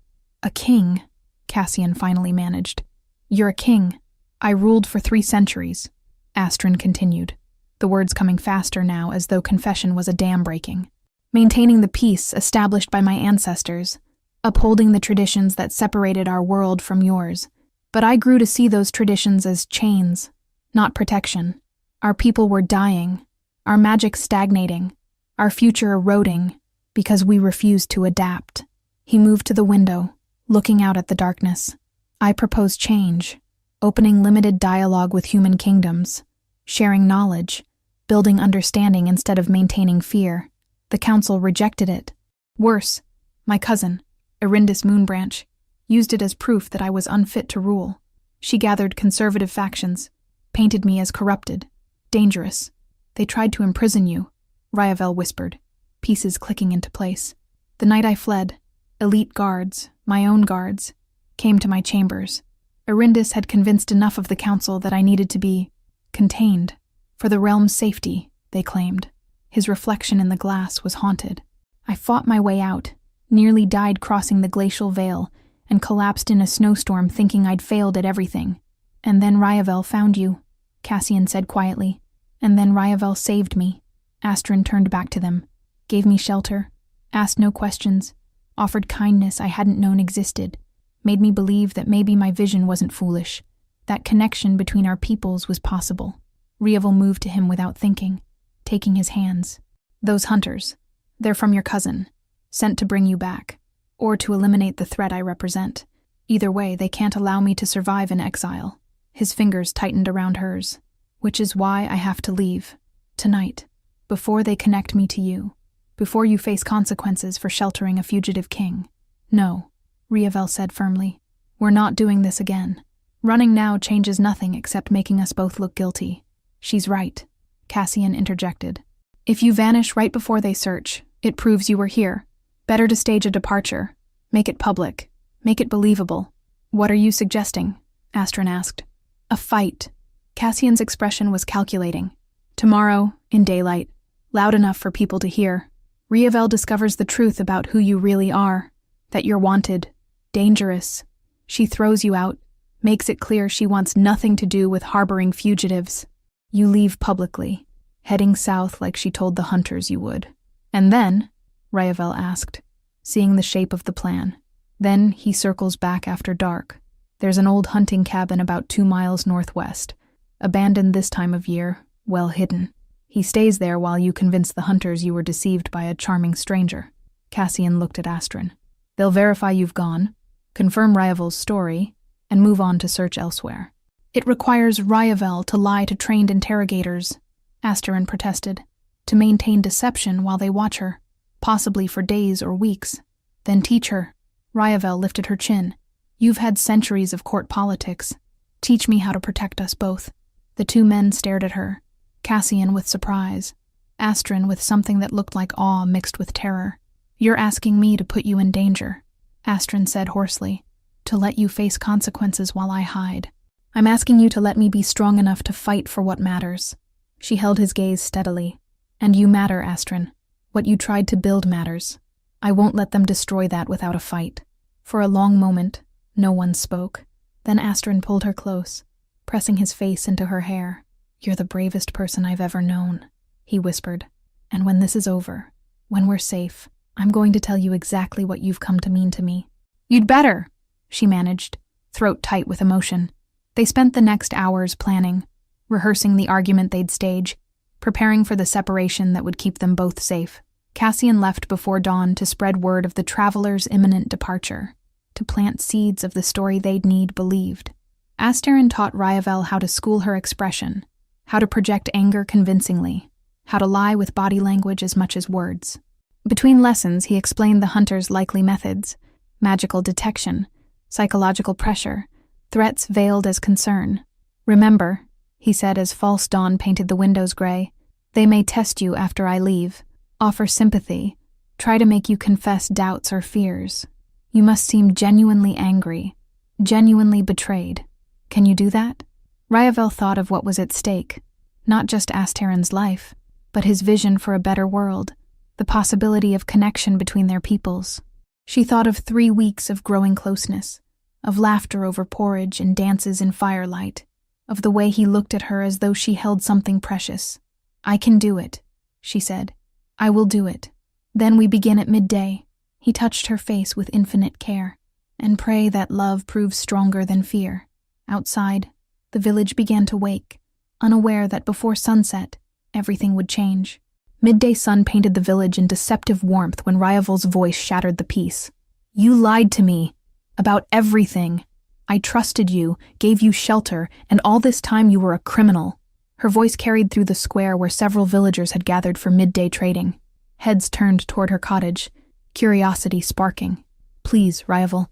A king, Cassian finally managed. You're a king. I ruled for 3 centuries, Astron continued, the words coming faster now as though confession was a dam breaking. Maintaining the peace established by my ancestors, upholding the traditions that separated our world from yours. But I grew to see those traditions as chains, not protection. Our people were dying, our magic stagnating, our future eroding, because we refused to adapt. He moved to the window, looking out at the darkness. I proposed change, opening limited dialogue with human kingdoms, sharing knowledge, building understanding instead of maintaining fear. The council rejected it. Worse, my cousin, Erindis Moonbranch, used it as proof that I was unfit to rule. She gathered conservative factions, painted me as corrupted, dangerous. They tried to imprison you, Riavel whispered, pieces clicking into place. The night I fled, elite guards, my own guards, came to my chambers. Erindis had convinced enough of the council that I needed to be contained. For the realm's safety, they claimed. His reflection in the glass was haunted. I fought my way out, nearly died crossing the glacial veil, and collapsed in a snowstorm thinking I'd failed at everything. And then Riavel found you, Cassian said quietly. And then Riavel saved me. Astron turned back to them, gave me shelter, asked no questions, offered kindness I hadn't known existed, made me believe that maybe my vision wasn't foolish, that connection between our peoples was possible. Riavel moved to him without thinking, taking his hands. Those hunters, they're from your cousin, sent to bring you back, or to eliminate the threat I represent. Either way, they can't allow me to survive in exile. His fingers tightened around hers, which is why I have to leave, tonight, before they connect me to you, before you face consequences for sheltering a fugitive king. No, Riavel said firmly. We're not doing this again. Running now changes nothing except making us both look guilty. She's right, Cassian interjected. If you vanish right before they search, it proves you were here. Better to stage a departure. Make it public. Make it believable. What are you suggesting? Astron asked. A fight. Cassian's expression was calculating. Tomorrow, in daylight, loud enough for people to hear, Riavel discovers the truth about who you really are, that you're wanted, dangerous. She throws you out, makes it clear she wants nothing to do with harboring fugitives. You leave publicly, heading south like she told the hunters you would. And then, Riavel asked, seeing the shape of the plan. Then he circles back after dark. There's an old hunting cabin about 2 miles northwest, abandoned this time of year, well hidden. He stays there while you convince the hunters you were deceived by a charming stranger. Cassian looked at Astrid. They'll verify you've gone, confirm Riavel's story, and move on to search elsewhere. It requires Riavel to lie to trained interrogators, Astrid protested, to maintain deception while they watch her, possibly for days or weeks. Then teach her. Riavel lifted her chin. You've had centuries of court politics. Teach me how to protect us both. The 2 men stared at her, Cassian with surprise, Astrid with something that looked like awe mixed with terror. You're asking me to put you in danger, Astrid said hoarsely, to let you face consequences while I hide. I'm asking you to let me be strong enough to fight for what matters. She held his gaze steadily. And you matter, Astrid. What you tried to build matters. I won't let them destroy that without a fight. For a long moment, no one spoke. Then Astrid pulled her close, pressing his face into her hair. You're the bravest person I've ever known, he whispered. And when this is over, when we're safe, I'm going to tell you exactly what you've come to mean to me. You'd better, she managed, throat tight with emotion. They spent the next hours planning, rehearsing the argument they'd stage, preparing for the separation that would keep them both safe. Cassian left before dawn to spread word of the travelers' imminent departure, to plant seeds of the story they'd need believed. Astrid taught Riavel how to school her expression, how to project anger convincingly, how to lie with body language as much as words. Between lessons, he explained the hunters' likely methods: magical detection, psychological pressure, threats veiled as concern. Remember, he said as false dawn painted the windows gray, they may test you after I leave, offer sympathy, try to make you confess doubts or fears. You must seem genuinely angry, genuinely betrayed. Can you do that? Riavel thought of what was at stake, not just Astrid's life, but his vision for a better world, the possibility of connection between their peoples. She thought of 3 weeks of growing closeness, of laughter over porridge and dances in firelight, of the way he looked at her as though she held something precious. I can do it, she said. I will do it. Then we begin at midday. He touched her face with infinite care, and pray that love proves stronger than fear. Outside, the village began to wake, unaware that before sunset, everything would change. Midday sun painted the village in deceptive warmth when Riavel's voice shattered the peace. You lied to me. About everything. I trusted you, gave you shelter, and all this time you were a criminal. Her voice carried through the square where several villagers had gathered for midday trading. Heads turned toward her cottage, curiosity sparking. Please, Riavel,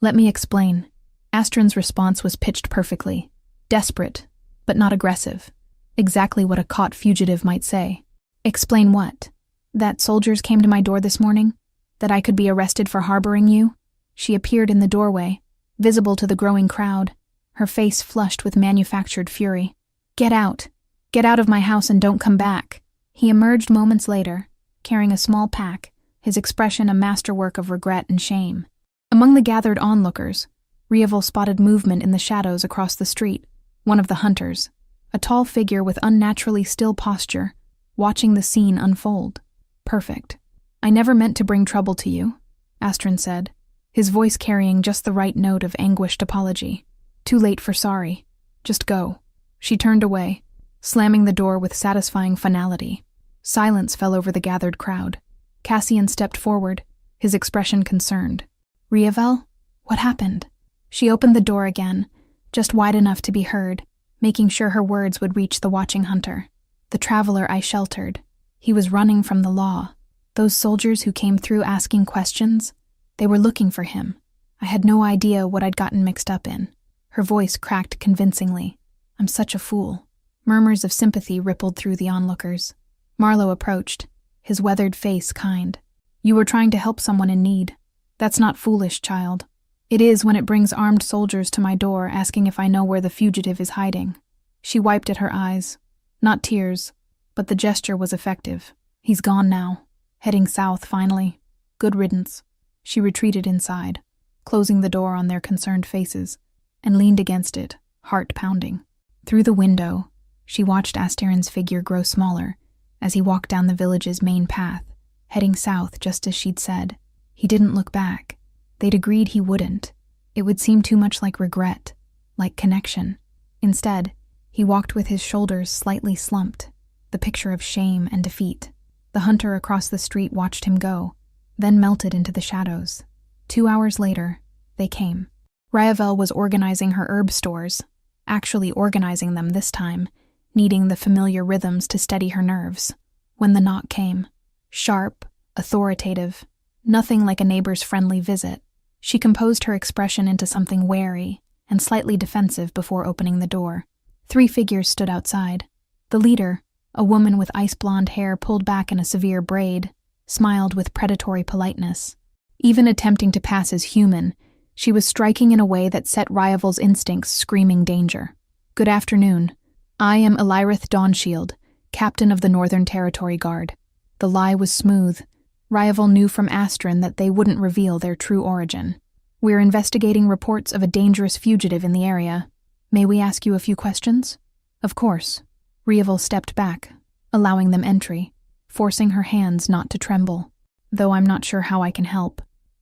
let me explain. Astrid's response was pitched perfectly. Desperate, but not aggressive. Exactly what a caught fugitive might say. Explain what? That soldiers came to my door this morning? That I could be arrested for harboring you? She appeared in the doorway, visible to the growing crowd, her face flushed with manufactured fury. Get out. Get out of my house and don't come back. He emerged moments later, carrying a small pack, his expression a masterwork of regret and shame. Among the gathered onlookers, Riavel spotted movement in the shadows across the street. One of the hunters, a tall figure with unnaturally still posture, watching the scene unfold. Perfect. I never meant to bring trouble to you, Astrid said, his voice carrying just the right note of anguished apology. Too late for sorry. Just go. She turned away, slamming the door with satisfying finality. Silence fell over the gathered crowd. Cassian stepped forward, his expression concerned. Riavel? What happened? She opened the door again, just wide enough to be heard, making sure her words would reach the watching hunter. The traveler I sheltered. He was running from the law. Those soldiers who came through asking questions, they were looking for him. I had no idea what I'd gotten mixed up in. Her voice cracked convincingly. I'm such a fool. Murmurs of sympathy rippled through the onlookers. Marlowe approached, his weathered face kind. You were trying to help someone in need. That's not foolish, child. It is when it brings armed soldiers to my door asking if I know where the fugitive is hiding. She wiped at her eyes. Not tears, but the gesture was effective. He's gone now. Heading south, finally. Good riddance. She retreated inside, closing the door on their concerned faces, and leaned against it, heart pounding. Through the window, she watched Asterin's figure grow smaller as he walked down the village's main path, heading south just as she'd said. He didn't look back. They'd agreed he wouldn't. It would seem too much like regret, like connection. Instead, he walked with his shoulders slightly slumped, the picture of shame and defeat. The hunter across the street watched him go, then melted into the shadows. 2 hours later, they came. Ryavel was organizing her herb stores, actually organizing them this time, needing the familiar rhythms to steady her nerves. When the knock came, sharp, authoritative, nothing like a neighbor's friendly visit, she composed her expression into something wary and slightly defensive before opening the door. 3 figures stood outside. The leader, a woman with ice-blonde hair pulled back in a severe braid, smiled with predatory politeness. Even attempting to pass as human, she was striking in a way that set Ryavel's instincts screaming danger. "Good afternoon. I am Elyrith Dawnshield, captain of the Northern Territory Guard." The lie was smooth. Ryavel knew from Astrin that they wouldn't reveal their true origin. "We're investigating reports of a dangerous fugitive in the area. May we ask you a few questions?" "Of course." Ryavel stepped back, allowing them entry, forcing her hands not to tremble. "Though I'm not sure how I can help."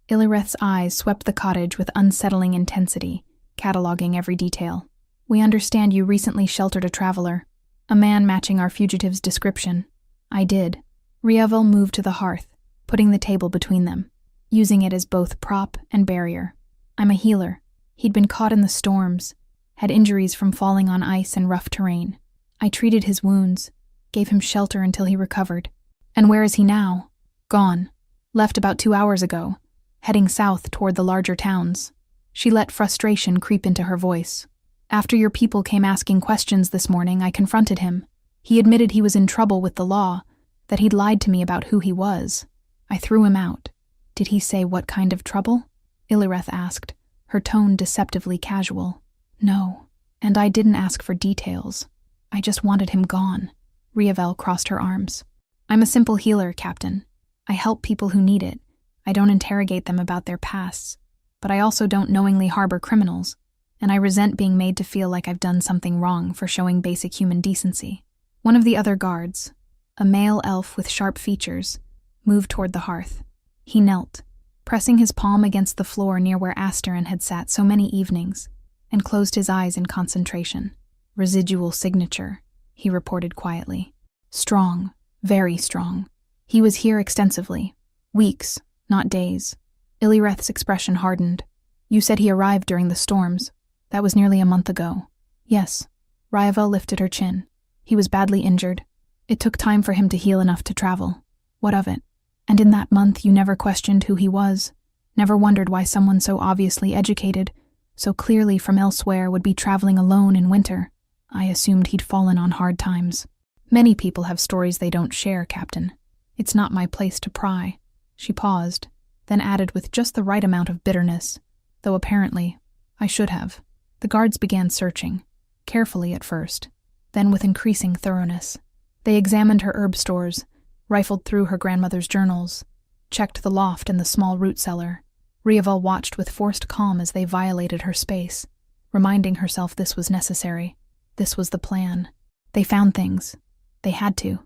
Elyreth's eyes swept the cottage with unsettling intensity, cataloging every detail. "We understand you recently sheltered a traveler, a man matching our fugitive's description." "I did." Ryavel moved to the hearth, putting the table between them, using it as both prop and barrier. "I'm a healer. He'd been caught in the storms, had injuries from falling on ice and rough terrain. I treated his wounds, gave him shelter until he recovered." "And where is he now?" "Gone. Left about 2 hours ago, heading south toward the larger towns." She let frustration creep into her voice. "After your people came asking questions this morning, I confronted him. He admitted he was in trouble with the law, that he'd lied to me about who he was. I threw him out." "Did he say what kind of trouble?" Elyreth asked, her tone deceptively casual. "No, and I didn't ask for details. I just wanted him gone." Ryavel crossed her arms. "I'm a simple healer, Captain. I help people who need it. I don't interrogate them about their pasts. But I also don't knowingly harbor criminals, and I resent being made to feel like I've done something wrong for showing basic human decency." One of the other guards, a male elf with sharp features, moved toward the hearth. He knelt, pressing his palm against the floor near where Asterin had sat so many evenings, and closed his eyes in concentration. "Residual signature," he reported quietly. "Strong, very strong. He was here extensively. Weeks, not days." Elyreth's expression hardened. "You said he arrived during the storms. That was nearly a month ago." "Yes." Ryavel lifted her chin. "He was badly injured. It took time for him to heal enough to travel. What of it? And in that month you never questioned who he was? Never wondered why someone so obviously educated, so clearly from elsewhere, would be traveling alone in winter? I assumed he'd fallen on hard times. Many people have stories they don't share, Captain. It's not my place to pry." She paused, then added with just the right amount of bitterness, though apparently I should have. The guards began searching, carefully at first, then with increasing thoroughness. They examined her herb stores, rifled through her grandmother's journals, checked the loft and the small root cellar. Ryavel watched with forced calm as they violated her space, reminding herself this was necessary. This was the plan. They found things. They had to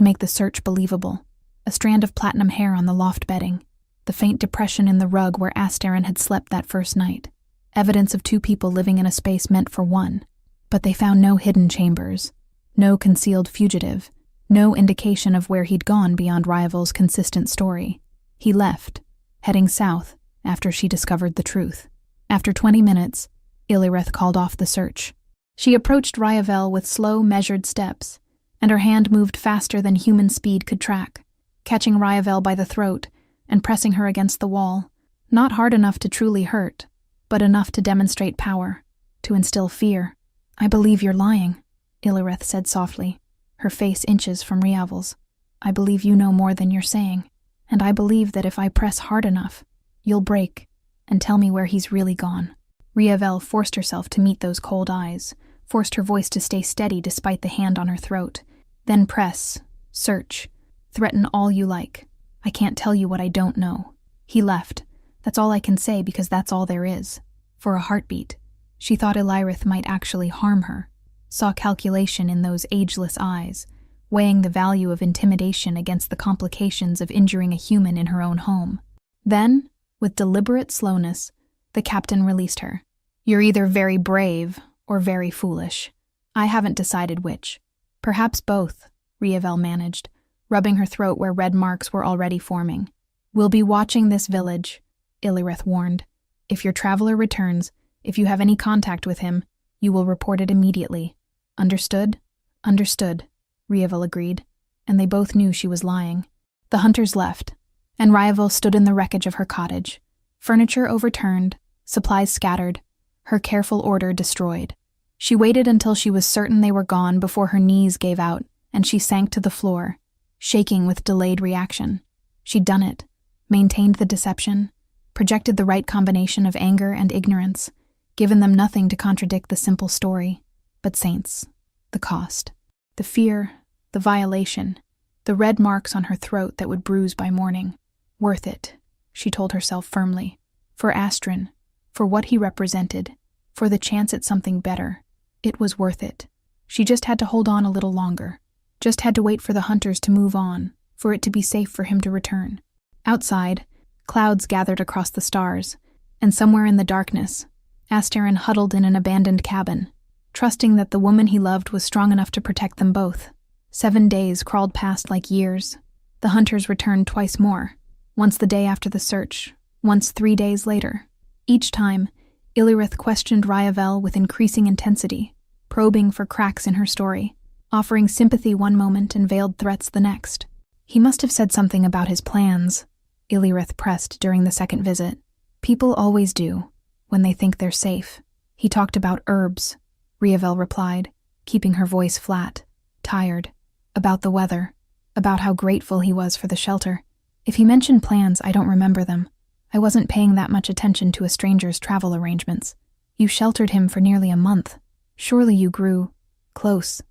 make the search believable. A strand of platinum hair on the loft bedding, the faint depression in the rug where Asterin had slept that first night, evidence of 2 people living in a space meant for one. But they found no hidden chambers, no concealed fugitive, no indication of where he'd gone beyond Ryavel's consistent story. He left, heading south after she discovered the truth. After 20 minutes, Elyreth called off the search. She approached Ryavel with slow, measured steps, and her hand moved faster than human speed could track, catching Ryavel by the throat and pressing her against the wall, not hard enough to truly hurt, but enough to demonstrate power, to instill fear. "I believe you're lying," Elyreth said softly, her face inches from Ryavel's. "I believe you know more than you're saying, and I believe that if I press hard enough, you'll break and tell me where he's really gone." Ryavel forced herself to meet those cold eyes, forced her voice to stay steady despite the hand on her throat. Then press, search, threaten all you like. I can't tell you what I don't know. He left. That's all I can say because that's all there is. For a heartbeat. She thought Elyrith might actually harm her. Saw calculation in those ageless eyes, weighing the value of intimidation against the complications of injuring a human in her own home. Then, with deliberate slowness, the captain released her. You're either very brave or very foolish. I haven't decided which. Perhaps both, Riavel managed, rubbing her throat where red marks were already forming. We'll be watching this village, Elyrith warned. If your traveler returns, if you have any contact with him, you will report it immediately. Understood? Understood, Riavel agreed, and they both knew she was lying. The hunters left, and Riavel stood in the wreckage of her cottage. Furniture overturned, supplies scattered, her careful order destroyed. She waited until she was certain they were gone before her knees gave out and she sank to the floor, shaking with delayed reaction. She'd done it, maintained the deception, projected the right combination of anger and ignorance, given them nothing to contradict the simple story. But saints, the cost, the fear, the violation, the red marks on her throat that would bruise by morning. Worth it, she told herself firmly. For Astrid, for what he represented, for the chance at something better. It was worth it. She just had to hold on a little longer. Just had to wait for the hunters to move on, for it to be safe for him to return. Outside, clouds gathered across the stars, and somewhere in the darkness, Astrid huddled in an abandoned cabin, trusting that the woman he loved was strong enough to protect them both. 7 days crawled past like years. The hunters returned twice more, once the day after the search, once 3 days later. Each time, Elyrith questioned Riavel with increasing intensity, probing for cracks in her story, offering sympathy one moment and veiled threats the next. He must have said something about his plans, Elyrith pressed during the second visit. People always do, when they think they're safe. He talked about herbs, Riavel replied, keeping her voice flat, tired. About the weather, about how grateful he was for the shelter. If he mentioned plans, I don't remember them. I wasn't paying that much attention to a stranger's travel arrangements. You sheltered him for nearly a month. Surely you grew close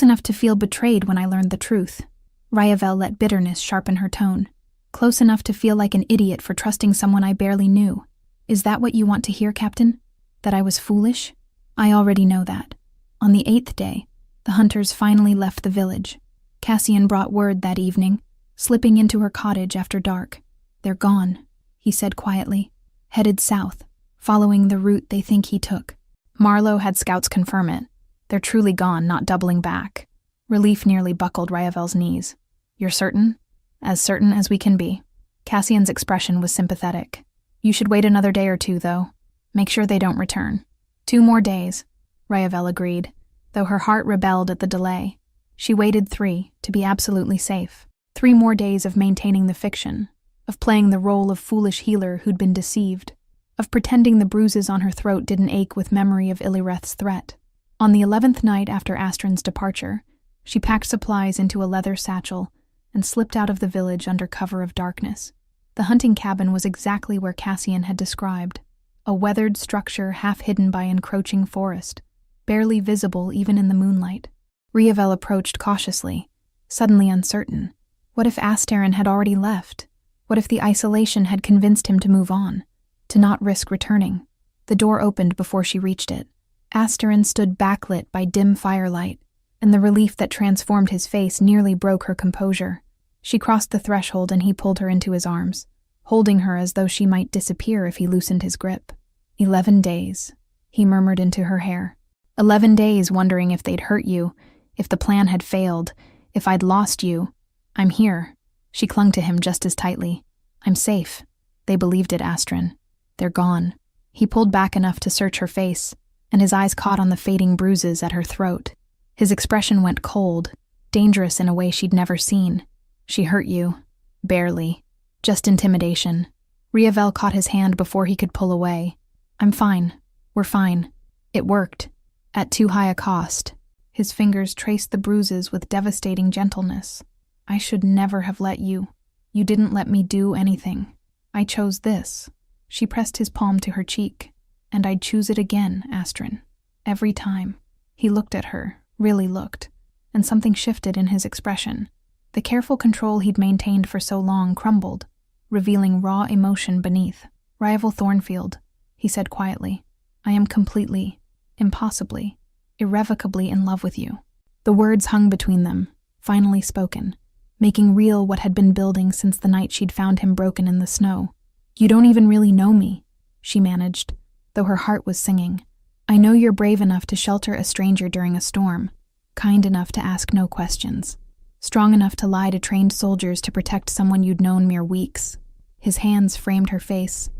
enough to feel betrayed when I learned the truth. Riavel let bitterness sharpen her tone. Close enough to feel like an idiot for trusting someone I barely knew. Is that what you want to hear, Captain? That I was foolish? I already know that. On the 8th day, the hunters finally left the village. Cassian brought word that evening, slipping into her cottage after dark. They're gone, he said quietly, headed south, following the route they think he took. Marlowe had scouts confirm it. They're truly gone, not doubling back. Relief nearly buckled Riavel's knees. You're certain? As certain as we can be. Cassian's expression was sympathetic. You should wait another day or two, though. Make sure they don't return. 2 more days, Riavel agreed, though her heart rebelled at the delay. She waited 3 to be absolutely safe. 3 more days of maintaining the fiction, of playing the role of foolish healer who'd been deceived, of pretending the bruises on her throat didn't ache with memory of Ilyreth's threat. On the 11th night after Astrid's departure, she packed supplies into a leather satchel and slipped out of the village under cover of darkness. The hunting cabin was exactly where Cassian had described, a weathered structure half hidden by encroaching forest, barely visible even in the moonlight. Riavel approached cautiously, suddenly uncertain. What if Astrid had already left? What if the isolation had convinced him to move on, to not risk returning? The door opened before she reached it. Astrid stood backlit by dim firelight, and the relief that transformed his face nearly broke her composure. She crossed the threshold and he pulled her into his arms, holding her as though she might disappear if he loosened his grip. 11 days, he murmured into her hair. 11 days wondering if they'd hurt you, if the plan had failed, if I'd lost you. I'm here. She clung to him just as tightly. I'm safe. They believed it, Astrid. They're gone. He pulled back enough to search her face, and his eyes caught on the fading bruises at her throat. His expression went cold, dangerous in a way she'd never seen. She hurt you. Barely. Just intimidation. Riavel caught his hand before he could pull away. I'm fine. We're fine. It worked. At too high a cost. His fingers traced the bruises with devastating gentleness. I should never have let you. You didn't let me do anything. I chose this. She pressed his palm to her cheek. And I'd choose it again, Astrid. Every time. He looked at her, really looked, and something shifted in his expression. The careful control he'd maintained for so long crumbled, revealing raw emotion beneath. "Rival Thornfield," he said quietly, "I am completely, impossibly, irrevocably in love with you." The words hung between them, finally spoken, making real what had been building since the night she'd found him broken in the snow. "You don't even really know me," she managed, though her heart was singing. "I know you're brave enough to shelter a stranger during a storm, kind enough to ask no questions, strong enough to lie to trained soldiers to protect someone you'd known mere weeks." His hands framed her face.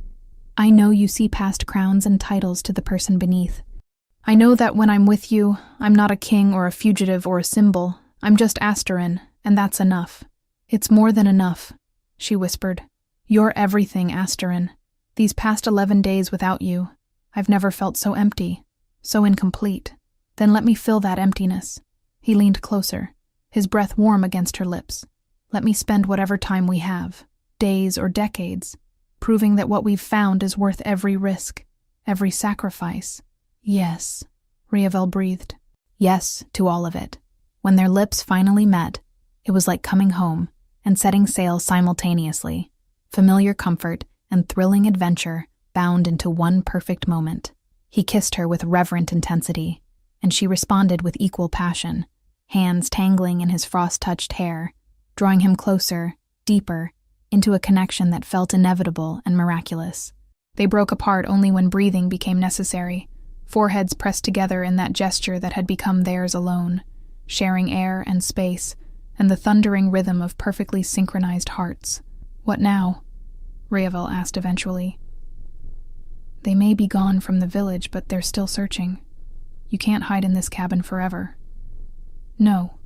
"I know you see past crowns and titles to the person beneath. I know that when I'm with you, I'm not a king or a fugitive or a symbol. I'm just Asterin, and that's enough." "It's more than enough," she whispered. "You're everything, Asterin. These past 11 days without you, I've never felt so empty, so incomplete. Then let me fill that emptiness." He leaned closer, his breath warm against her lips. "Let me spend whatever time we have, days or decades, proving that what we've found is worth every risk, every sacrifice." "Yes," Riavel breathed. Yes to all of it. When their lips finally met, it was like coming home and setting sail simultaneously. Familiar comfort and thrilling adventure bound into one perfect moment. He kissed her with reverent intensity, and she responded with equal passion, hands tangling in his frost-touched hair, drawing him closer, deeper, into a connection that felt inevitable and miraculous. They broke apart only when breathing became necessary, foreheads pressed together in that gesture that had become theirs alone, sharing air and space, and the thundering rhythm of perfectly synchronized hearts. "What now?" Riavel asked eventually. "They may be gone from the village, but they're still searching. You can't hide in this cabin forever." "No,"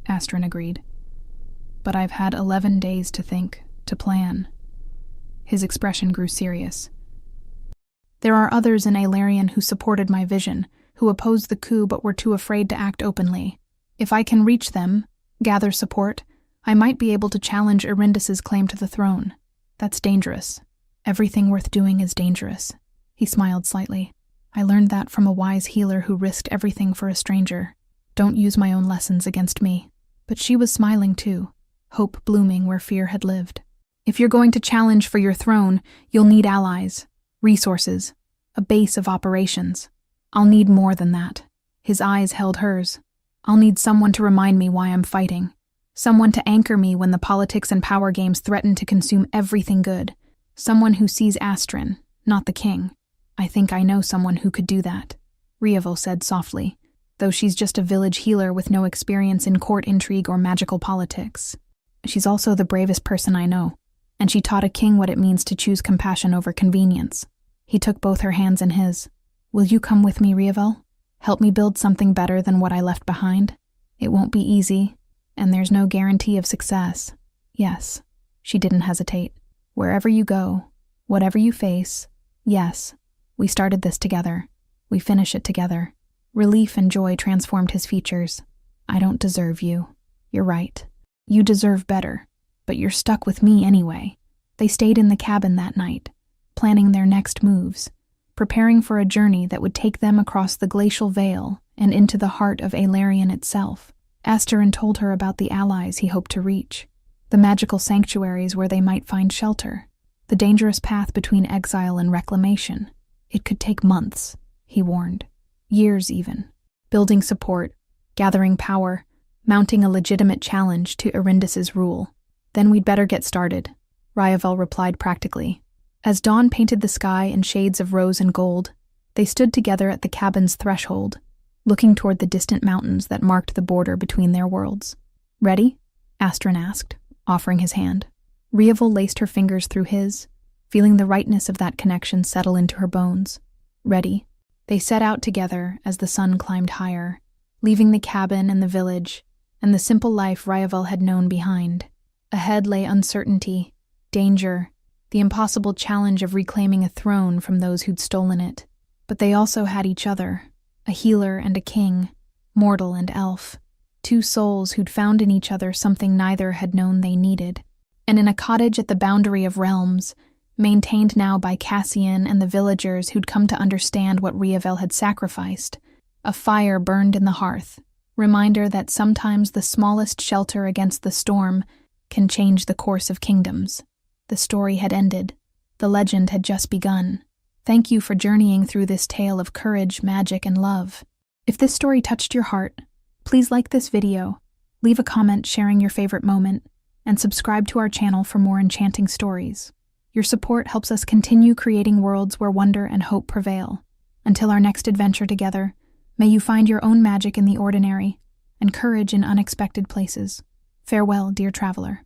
Asterin agreed. "But I've had 11 days to think, to plan." His expression grew serious. "There are others in Aelarian who supported my vision, who opposed the coup but were too afraid to act openly. If I can reach them, gather support, I might be able to challenge Erindis's claim to the throne. That's dangerous. Everything worth doing is dangerous." He smiled slightly. "I learned that from a wise healer who risked everything for a stranger. Don't use my own lessons against me." But she was smiling too, hope blooming where fear had lived. "If you're going to challenge for your throne, you'll need allies, resources, a base of operations. I'll need more than that." His eyes held hers. "I'll need someone to remind me why I'm fighting. Someone to anchor me when the politics and power games threaten to consume everything good. Someone who sees Asterin, not the king. I think I know someone who could do that," Riavel said softly, "though she's just a village healer with no experience in court intrigue or magical politics. She's also the bravest person I know, and she taught a king what it means to choose compassion over convenience." He took both her hands in his. "Will you come with me, Riavel? Help me build something better than what I left behind? It won't be easy, and there's no guarantee of success." "Yes." She didn't hesitate. "Wherever you go, whatever you face, yes. We started this together. We finish it together." Relief and joy transformed his features. "I don't deserve you. You're right. You deserve better. But you're stuck with me anyway." They stayed in the cabin that night, planning their next moves, preparing for a journey that would take them across the glacial veil and into the heart of Aelarian itself. Asterin told her about the allies he hoped to reach, the magical sanctuaries where they might find shelter, the dangerous path between exile and reclamation. It could take months, he warned. Years even. Building support, gathering power, mounting a legitimate challenge to Erindis's rule. "Then we'd better get started," Riavel replied practically. As dawn painted the sky in shades of rose and gold, they stood together at the cabin's threshold, looking toward the distant mountains that marked the border between their worlds. "Ready?" Asterin asked, offering his hand. Riavel laced her fingers through his, feeling the rightness of that connection settle into her bones. "Ready." They set out together as the sun climbed higher, leaving the cabin and the village, and the simple life Riavel had known behind. Ahead lay uncertainty, danger, the impossible challenge of reclaiming a throne from those who'd stolen it. But they also had each other, a healer and a king, mortal and elf, two souls who'd found in each other something neither had known they needed. And in a cottage at the boundary of realms, maintained now by Cassian and the villagers who'd come to understand what Riavel had sacrificed, A fire burned in the hearth, reminder that sometimes the smallest shelter against the storm can change the course of kingdoms. The story had ended. The legend had just begun. Thank you for journeying through this tale of courage, magic, and love. If this story touched your heart, please like this video, leave a comment sharing your favorite moment, and subscribe to our channel for more enchanting stories. Your support helps us continue creating worlds where wonder and hope prevail. Until our next adventure together, may you find your own magic in the ordinary and courage in unexpected places. Farewell, dear traveler.